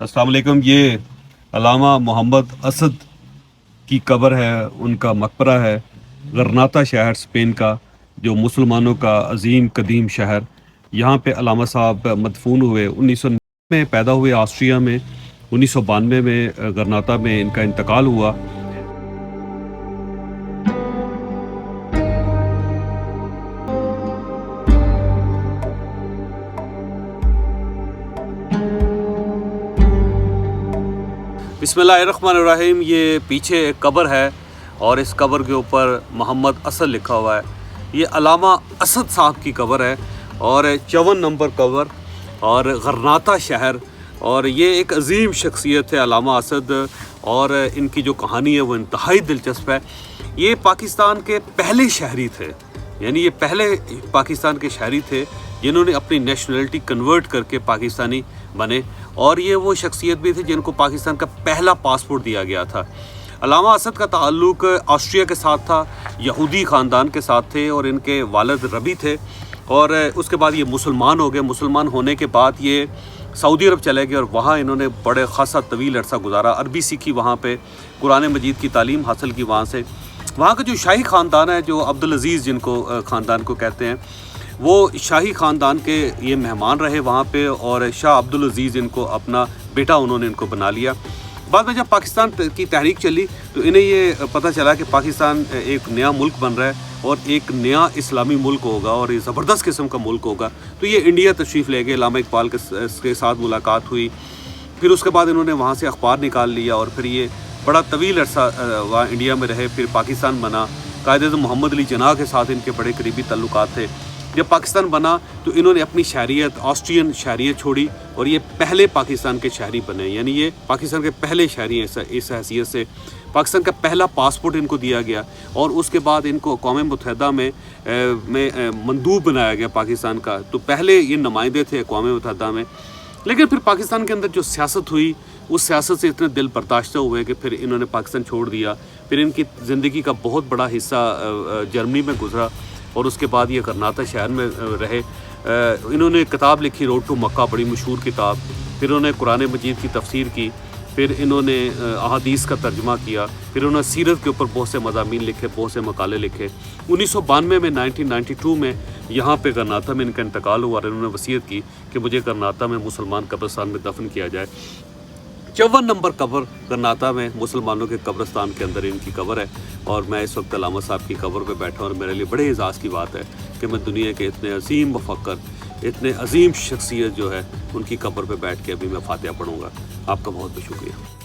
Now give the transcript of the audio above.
अस्सलाम वालेकुम। ये अलामा मोहम्मद असद की कब्र है, उनका मकबरा है गरनाता शहर स्पेन का, जो मुसलमानों का अजीम कदीम शहर। यहाँ पे अलामा साहब मदफून हुए। 1900 में पैदा हुए ऑस्ट्रिया में। 1992 में गरनाता में इनका इंतकाल हुआ। बिस्मिल्लाहिर्रहमानिर्रहीम। ये पीछे एक कब्र है और इस कब्र के ऊपर मोहम्मद असद लिखा हुआ है। ये अलामा असद साहब की कब्र है और 54 नंबर कब्र और गरनाता शहर। और ये एक अजीम शख्सियत है अलामा असद, और इनकी जो कहानी है वो इंतहाई दिलचस्प है। ये पाकिस्तान के पहले शहरी थे, यानी ये पहले पाकिस्तान के शहरी थे जिन्होंने अपनी नेशनलिटी कन्वर्ट करके पाकिस्तानी बने, और ये वो शख्सियत भी थी जिनको पाकिस्तान का पहला पासपोर्ट दिया गया था। अलामा असद का ताल्लुक़ ऑस्ट्रिया के साथ था, यहूदी ख़ानदान के साथ थे, और इनके वालिद रबी थे। और उसके बाद ये मुसलमान हो गए। मुसलमान होने के बाद ये सऊदी अरब चले गए और वहाँ इन्होंने बड़े ख़ासा तवील अरसा गुजारा। अरबी सीखी वहाँ पे, कुरान मजीद की तालीम हासिल की वहाँ से। वहाँ का जो शाही ख़ानदान है, जो अब्दुल अज़ीज़ जिनको ख़ानदान को कहते हैं, वो शाही ख़ानदान के ये मेहमान रहे वहाँ पे, और शाह अब्दुल अज़ीज़ इनको अपना बेटा उन्होंने इनको बना लिया। बाद में जब पाकिस्तान की तहरीक चली तो इन्हें ये पता चला कि पाकिस्तान एक नया मुल्क बन रहा है और एक नया इस्लामी मुल्क होगा और ये ज़बरदस्त किस्म का मुल्क होगा। तो ये इंडिया तशरीफ़ ले गए। अल्लामा इकबाल के साथ मुलाकात हुई। फिर उसके बाद इन्होंने वहाँ से अखबार निकाल लिया और फिर ये बड़ा तवील अरसा वहाँ इंडिया में रहे। फिर पाकिस्तान बना। कायद-ए-आज़म मोहम्मद अली जिन्नाह के साथ इनके बड़े करीबी ताल्लुकात थे। जब पाकिस्तान बना तो इन्होंने अपनी शहरियत, ऑस्ट्रियन शहरियत छोड़ी और ये पहले पाकिस्तान के शहरी बने, यानी ये पाकिस्तान के पहले शहरी हैं। इस हैसियत से पाकिस्तान का पहला पासपोर्ट इनको दिया गया और उसके बाद इनको अक़वाम मुत्तहिदा में मंदूब बनाया गया पाकिस्तान का। तो पहले ये नुमाइंदे थे अक़वाम मुत्तहिदा में, लेकिन फिर पाकिस्तान के अंदर जो सियासत हुई, उस सियासत से इतने दिल बर्दाश्त हुए कि फिर इन्होंने पाकिस्तान छोड़ दिया। फिर इनकी ज़िंदगी का बहुत बड़ा हिस्सा जर्मनी में गुजरा और उसके बाद ये गरनाता शहर में रहे। इन्होंने किताब लिखी, रोड टू मक्का, बड़ी मशहूर किताब। फिर उन्होंने कुरान मजीद की तफसीर की। फिर इन्होंने अहादीस का तर्जुमा किया। फिर उन्होंने सीरत के ऊपर बहुत से मज़ामीन लिखे, बहुत से मकाले लिखे। 1992 में 1992 में यहाँ पे गरनाता में इनका इंतकाल हुआ और इन्होंने वसीयत की कि मुझे गरनाता में मुसलमान कब्रिस्तान में दफन किया जाए। 54 नंबर कब्र गरनाता में मुसलमानों के कब्रिस्तान के अंदर इनकी कब्र है। और मैं इस वक्त अलामा साहब की कब्र पे बैठा और मेरे लिए बड़े एजाज़ की बात है कि मैं दुनिया के इतने अजीम मुफक्कर, इतने अजीम शख्सियत जो है, उनकी कब्र पे बैठ के अभी मैं फातिहा पढ़ूँगा। आपका बहुत बहुत शुक्रिया।